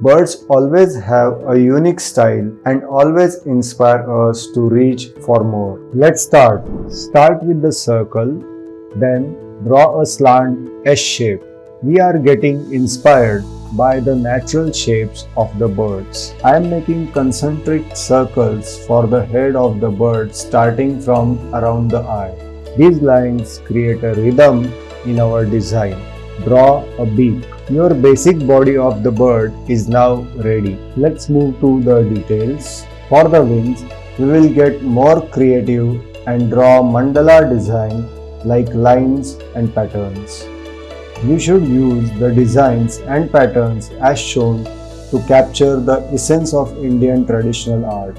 Birds always have a unique style and always inspire us to reach for more. Let's start. Start with the circle, then draw a slant S shape. We are getting inspired by the natural shapes of the birds. I am making concentric circles for the head of the bird starting from around the eye. These lines create a rhythm in our design. Draw a beak. Your basic body of the bird is now ready. Let's move to the details. For the wings, we will get more creative and draw mandala design like lines and patterns. We should use the designs and patterns as shown to capture the essence of Indian traditional art.